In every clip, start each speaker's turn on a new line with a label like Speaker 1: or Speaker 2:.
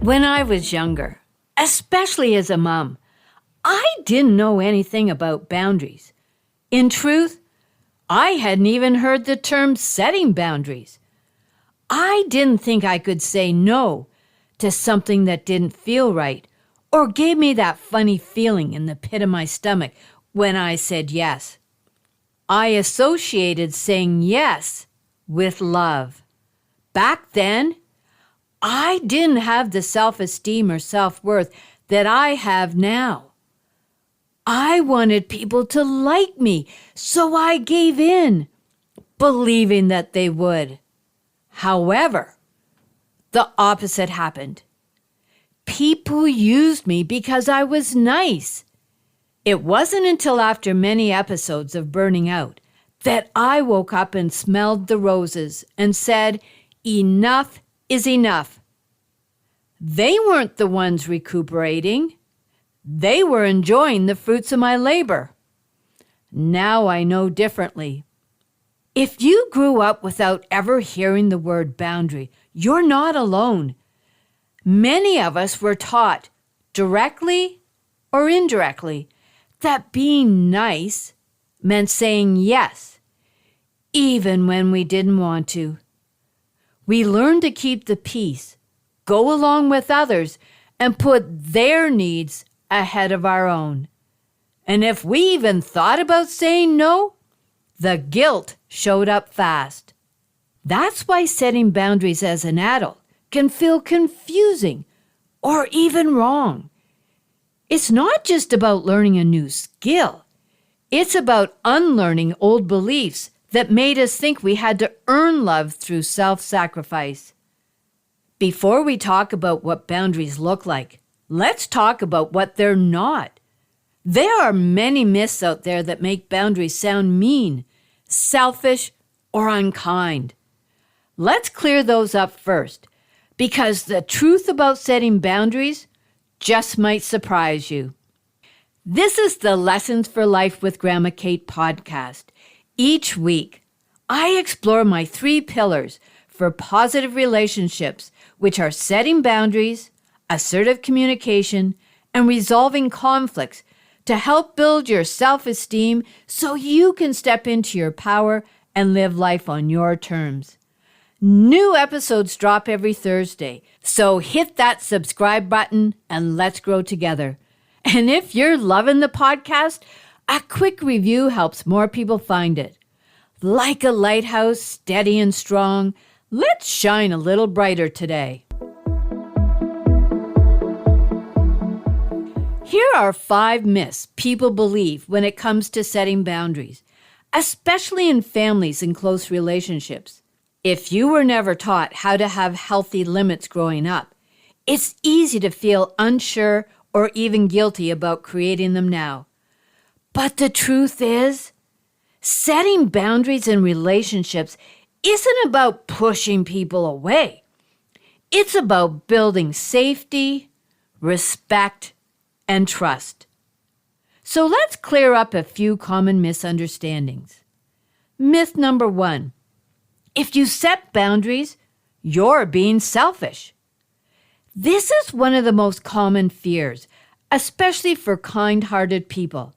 Speaker 1: When I was younger, especially as a mom, I didn't know anything about boundaries. In truth, I hadn't even heard the term setting boundaries. I didn't think I could say no to something that didn't feel right or gave me that funny feeling in the pit of my stomach when I said yes. I associated saying yes with love. Back then, I didn't have the self-esteem or self-worth that I have now. I wanted people to like me, so I gave in, believing that they would. However, the opposite happened. People used me because I was nice. It wasn't until after many episodes of burning out that I woke up and smelled the roses and said, enough is enough. They weren't the ones recuperating. They were enjoying the fruits of my labor. Now I know differently. If you grew up without ever hearing the word boundary, you're not alone. Many of us were taught, directly or indirectly, that being nice meant saying yes, even when we didn't want to. We learned to keep the peace, go along with others, and put their needs ahead of our own. And if we even thought about saying no, the guilt showed up fast. That's why setting boundaries as an adult can feel confusing or even wrong. It's not just about learning a new skill. It's about unlearning old beliefs that made us think we had to earn love through self-sacrifice. Before we talk about what boundaries look like, let's talk about what they're not. There are many myths out there that make boundaries sound mean, selfish, or unkind. Let's clear those up first, because the truth about setting boundaries just might surprise you. This is the Lessons for Life with Grandma Kate podcast. Each week, I explore my 3 pillars for positive relationships, which are setting boundaries, assertive communication, and resolving conflicts to help build your self-esteem so you can step into your power and live life on your terms. New episodes drop every Thursday, so hit that subscribe button and let's grow together. And if you're loving the podcast, a quick review helps more people find it. Like a lighthouse, steady and strong, let's shine a little brighter today. Here are 5 myths people believe when it comes to setting boundaries, especially in families and close relationships. If you were never taught how to have healthy limits growing up, it's easy to feel unsure or even guilty about creating them now. But the truth is, setting boundaries in relationships isn't about pushing people away. It's about building safety, respect, and trust. So let's clear up a few common misunderstandings. Myth number 1. If you set boundaries, you're being selfish. This is one of the most common fears, especially for kind-hearted people.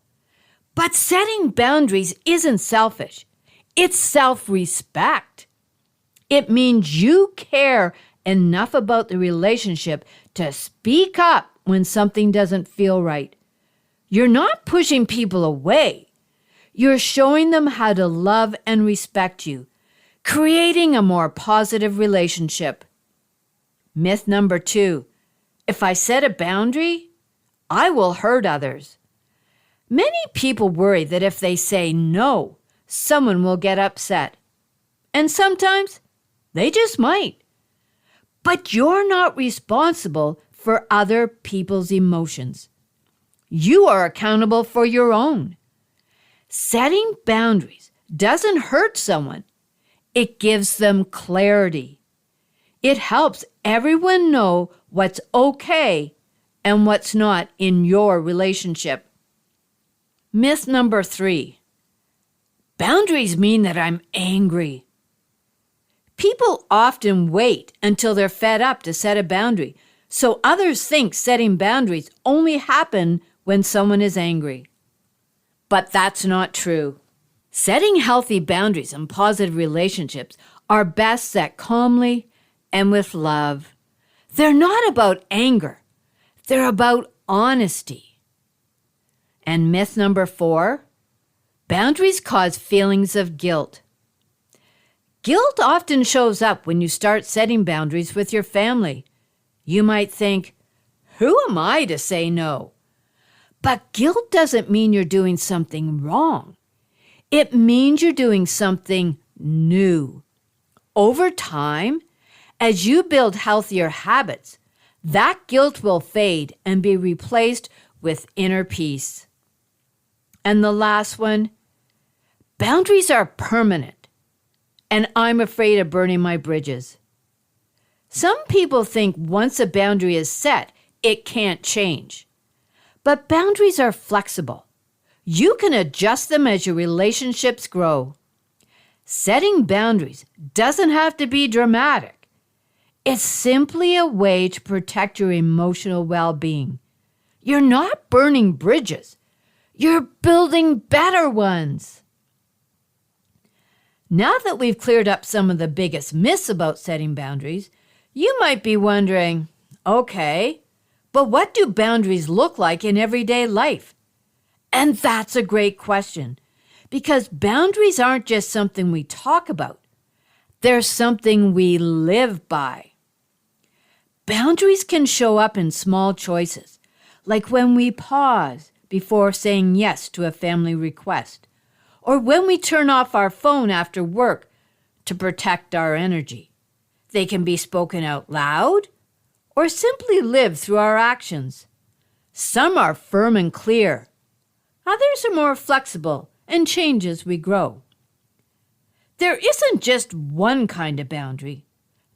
Speaker 1: But setting boundaries isn't selfish. It's self-respect. It means you care enough about the relationship to speak up when something doesn't feel right. You're not pushing people away. You're showing them how to love and respect you, creating a more positive relationship. Myth number 2. If I set a boundary, I will hurt others. Many people worry that if they say no, someone will get upset. And sometimes they just might. But you're not responsible for other people's emotions. You are accountable for your own. Setting boundaries doesn't hurt someone. It gives them clarity. It helps everyone know what's okay and what's not in your relationship. Myth number 3. Boundaries mean that I'm angry. People often wait until they're fed up to set a boundary So others think setting boundaries only happen when someone is angry. But that's not true. Setting healthy boundaries and positive relationships are best set calmly and with love. They're not about anger. They're about honesty. And myth number 4, boundaries cause feelings of guilt. Guilt often shows up when you start setting boundaries with your family. You might think, who am I to say no? But guilt doesn't mean you're doing something wrong. It means you're doing something new. Over time, as you build healthier habits, that guilt will fade and be replaced with inner peace. And the last one, boundaries are permanent, and I'm afraid of burning my bridges. Some people think once a boundary is set, it can't change. But boundaries are flexible. You can adjust them as your relationships grow. Setting boundaries doesn't have to be dramatic. It's simply a way to protect your emotional well-being. You're not burning bridges. You're building better ones. Now that we've cleared up some of the biggest myths about setting boundaries, you might be wondering, okay, but what do boundaries look like in everyday life? And that's a great question, because boundaries aren't just something we talk about. They're something we live by. Boundaries can show up in small choices, like when we pause before saying yes to a family request, or when we turn off our phone after work to protect our energy. They can be spoken out loud or simply lived through our actions. Some are firm and clear. Others are more flexible and change as we grow. There isn't just one kind of boundary.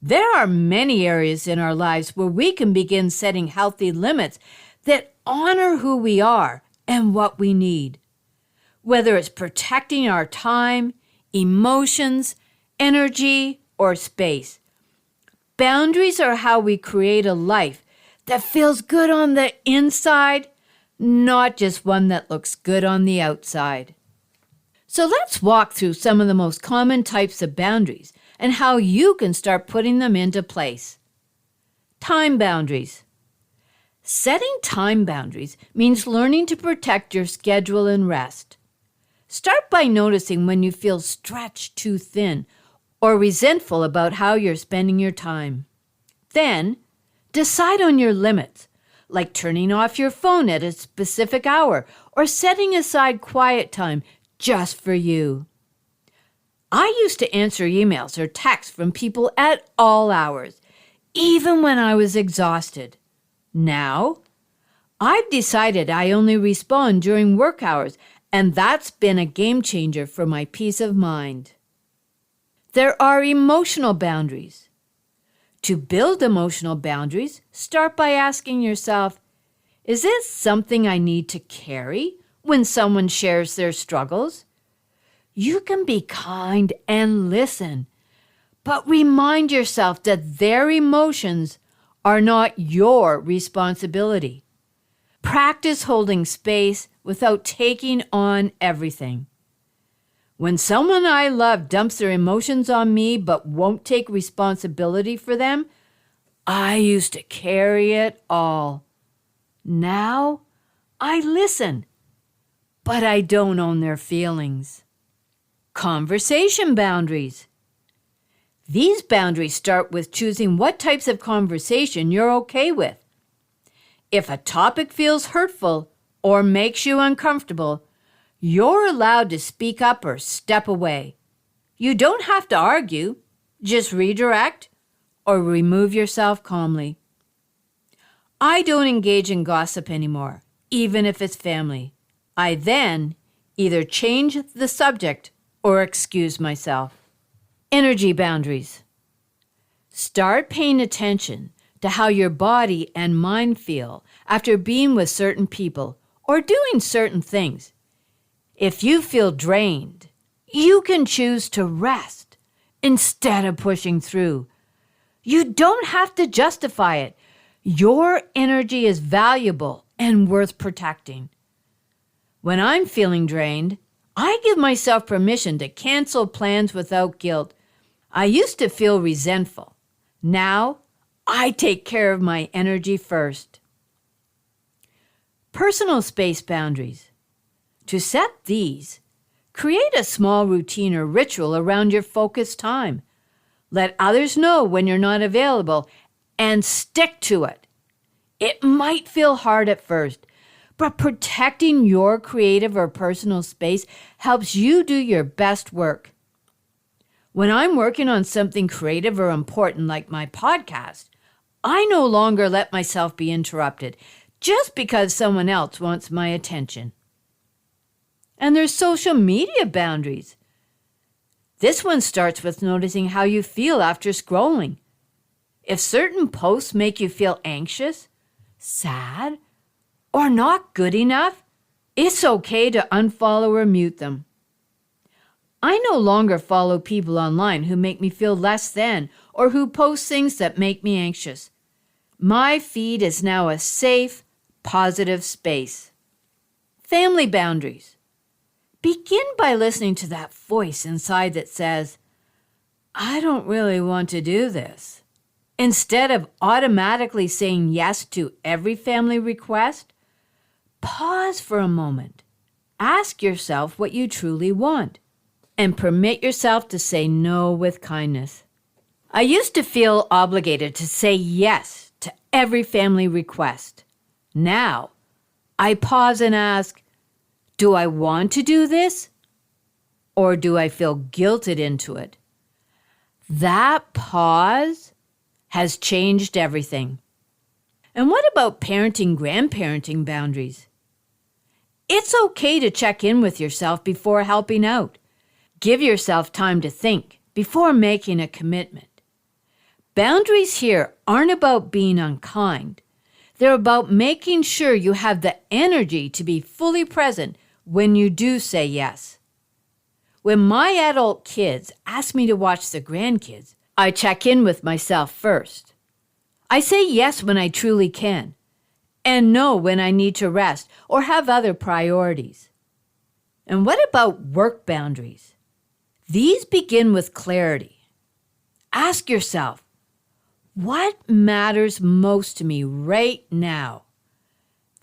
Speaker 1: There are many areas in our lives where we can begin setting healthy limits that honor who we are and what we need. Whether it's protecting our time, emotions, energy, or space. Boundaries are how we create a life that feels good on the inside, not just one that looks good on the outside. So let's walk through some of the most common types of boundaries and how you can start putting them into place. Time boundaries. Setting time boundaries means learning to protect your schedule and rest. Start by noticing when you feel stretched too thin or resentful about how you're spending your time. Then, decide on your limits, like turning off your phone at a specific hour or setting aside quiet time just for you. I used to answer emails or texts from people at all hours, even when I was exhausted. Now, I've decided I only respond during work hours, and that's been a game changer for my peace of mind. There are emotional boundaries. To build emotional boundaries, start by asking yourself, is this something I need to carry when someone shares their struggles? You can be kind and listen, but remind yourself that their emotions are not your responsibility. Practice holding space without taking on everything. When someone I love dumps their emotions on me but won't take responsibility for them, I used to carry it all. Now, I listen, but I don't own their feelings. Conversation boundaries. These boundaries start with choosing what types of conversation you're okay with. If a topic feels hurtful or makes you uncomfortable, you're allowed to speak up or step away. You don't have to argue, just redirect or remove yourself calmly. I don't engage in gossip anymore, even if it's family. I then either change the subject or excuse myself. Energy boundaries. Start paying attention to how your body and mind feel after being with certain people or doing certain things. If you feel drained, you can choose to rest instead of pushing through. You don't have to justify it. Your energy is valuable and worth protecting. When I'm feeling drained, I give myself permission to cancel plans without guilt. I used to feel resentful. Now, I take care of my energy first. Personal space boundaries. To set these, create a small routine or ritual around your focused time. Let others know when you're not available and stick to it. It might feel hard at first, but protecting your creative or personal space helps you do your best work. When I'm working on something creative or important like my podcast, I no longer let myself be interrupted just because someone else wants my attention. And there's social media boundaries. This one starts with noticing how you feel after scrolling. If certain posts make you feel anxious, sad, or not good enough, it's okay to unfollow or mute them. I no longer follow people online who make me feel less than or who post things that make me anxious. My feed is now a safe, positive space. Family boundaries. Begin by listening to that voice inside that says, I don't really want to do this. Instead of automatically saying yes to every family request, pause for a moment. Ask yourself what you truly want and permit yourself to say no with kindness. I used to feel obligated to say yes to every family request. Now, I pause and ask, do I want to do this? Or do I feel guilted into it? That pause has changed everything. And what about grandparenting boundaries? It's okay to check in with yourself before helping out. Give yourself time to think before making a commitment. Boundaries here aren't about being unkind. They're about making sure you have the energy to be fully present when you do say yes. When my adult kids ask me to watch the grandkids, I check in with myself first. I say yes when I truly can, and no when I need to rest or have other priorities. And what about work boundaries? These begin with clarity. Ask yourself, what matters most to me right now?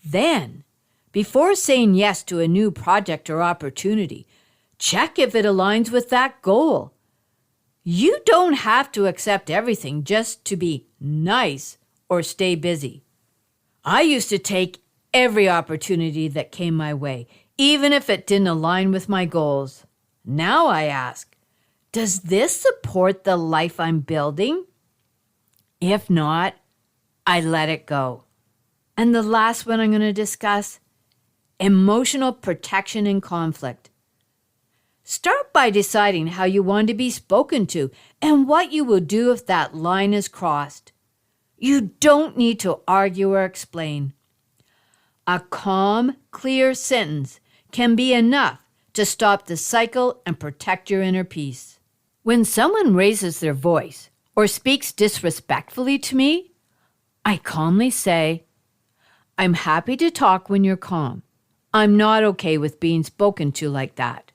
Speaker 1: Then, before saying yes to a new project or opportunity, check if it aligns with that goal. You don't have to accept everything just to be nice or stay busy. I used to take every opportunity that came my way, even if it didn't align with my goals. Now I ask, does this support the life I'm building? If not, I let it go. And the last one I'm going to discuss, emotional protection in conflict. Start by deciding how you want to be spoken to and what you will do if that line is crossed. You don't need to argue or explain. A calm, clear sentence can be enough to stop the cycle and protect your inner peace. When someone raises their voice or speaks disrespectfully to me, I calmly say, I'm happy to talk when you're calm. I'm not okay with being spoken to like that.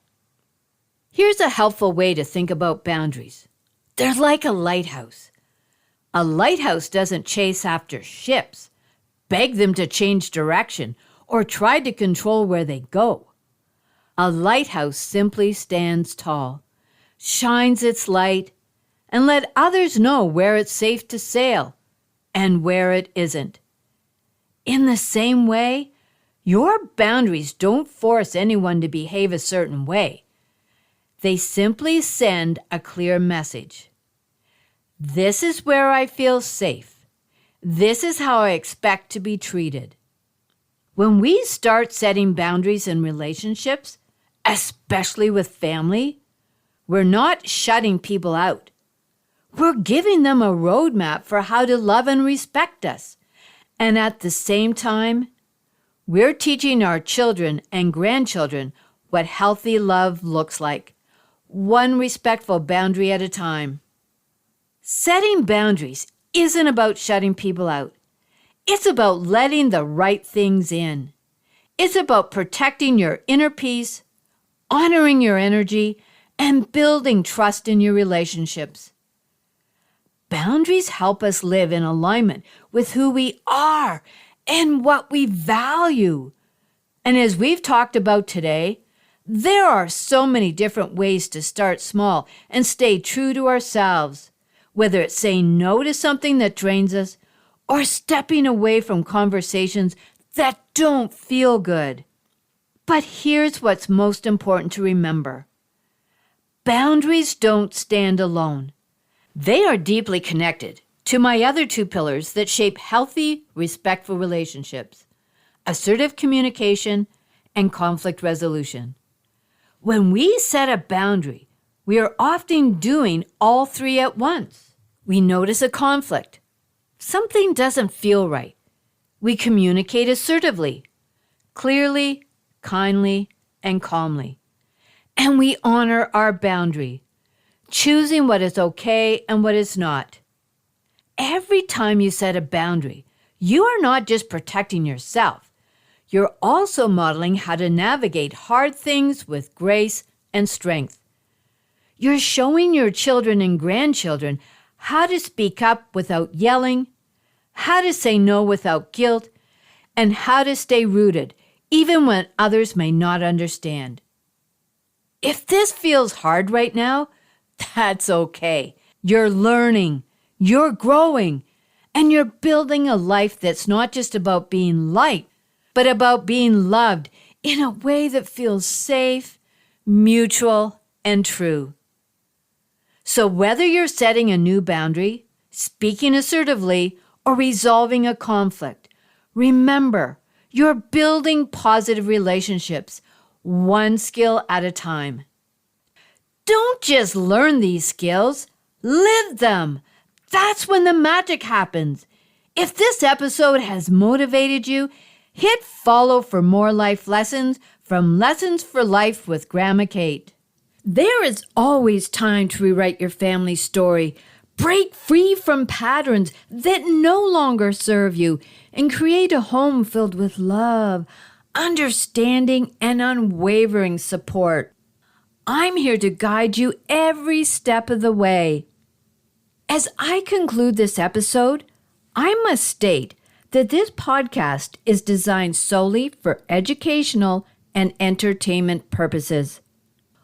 Speaker 1: Here's a helpful way to think about boundaries. They're like a lighthouse. A lighthouse doesn't chase after ships, beg them to change direction, or try to control where they go. A lighthouse simply stands tall, shines its light, and let others know where it's safe to sail and where it isn't. In the same way, your boundaries don't force anyone to behave a certain way. They simply send a clear message. This is where I feel safe. This is how I expect to be treated. When we start setting boundaries in relationships, especially with family, we're not shutting people out. We're giving them a roadmap for how to love and respect us. And at the same time, we're teaching our children and grandchildren what healthy love looks like, one respectful boundary at a time. Setting boundaries isn't about shutting people out. It's about letting the right things in. It's about protecting your inner peace, honoring your energy, and building trust in your relationships. Boundaries help us live in alignment with who we are and what we value. And as we've talked about today, there are so many different ways to start small and stay true to ourselves, whether it's saying no to something that drains us or stepping away from conversations that don't feel good. But here's what's most important to remember. Boundaries don't stand alone. They are deeply connected to my other two pillars that shape healthy, respectful relationships: assertive communication and conflict resolution. When we set a boundary, we are often doing all three at once. We notice a conflict. Something doesn't feel right. We communicate assertively, clearly, kindly, and calmly. And we honor our boundary, choosing what is okay and what is not. Every time you set a boundary, you are not just protecting yourself. You're also modeling how to navigate hard things with grace and strength. You're showing your children and grandchildren how to speak up without yelling, how to say no without guilt, and how to stay rooted even when others may not understand. If this feels hard right now, that's okay. You're learning, you're growing, and you're building a life that's not just about being liked, but about being loved in a way that feels safe, mutual, and true. So whether you're setting a new boundary, speaking assertively, or resolving a conflict, remember, you're building positive relationships, one skill at a time. Don't just learn these skills, live them. That's when the magic happens. If this episode has motivated you, hit follow for more life lessons from Lessons for Life with Gramma Kate. There is always time to rewrite your family story, break free from patterns that no longer serve you, and create a home filled with love, understanding, and unwavering support. I'm here to guide you every step of the way. As I conclude this episode, I must state that this podcast is designed solely for educational and entertainment purposes.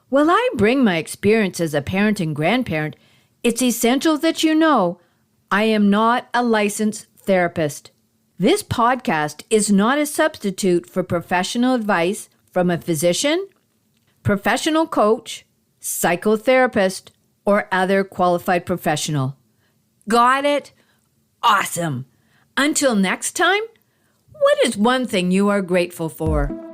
Speaker 1: While I bring my experience as a parent and grandparent, it's essential that you know I am not a licensed therapist. This podcast is not a substitute for professional advice from a physician, professional coach, psychotherapist, or other qualified professional. Got it? Awesome. Until next time, what is one thing you are grateful for?